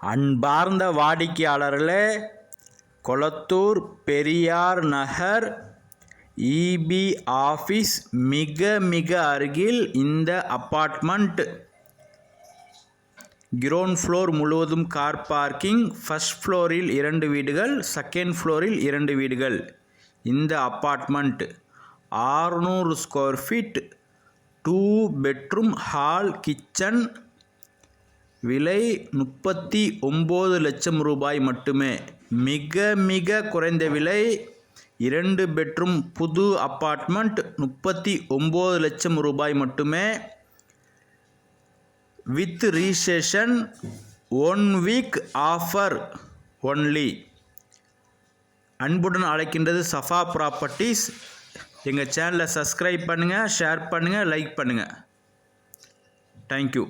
அன்பார்ந்த வாடிக்கையாளர்களே, Kolathur Periyar Nagar EB office மிக அருகில் இந்த அப்பார்ட்மெண்ட். கிரவுண்ட் ஃப்ளோர் முழுவதும் கார் பார்க்கிங். ஃபர்ஸ்ட் ஃப்ளோரில் 2 வீடுகள், செகண்ட் ஃப்ளோரில் 2 வீடுகள். இந்த apartment 600 square feet, 2 bedroom, hall, kitchen. விலை 39 லட்சம் ரூபாய் மட்டுமே. மிக குறைந்த விலை. 2 பெட்ரூம் புது அப்பார்ட்மெண்ட் 39 லட்சம் ரூபாய் மட்டுமே. With registration 1 week offer only. அன்புடன் அழைக்கின்றது சஃபா ப்ராப்பர்ட்டிஸ். எங்கள் சேனலை சப்ஸ்கிரைப் பண்ணுங்கள், ஷேர் பண்ணுங்கள், லைக் பண்ணுங்கள். தேங்க்யூ.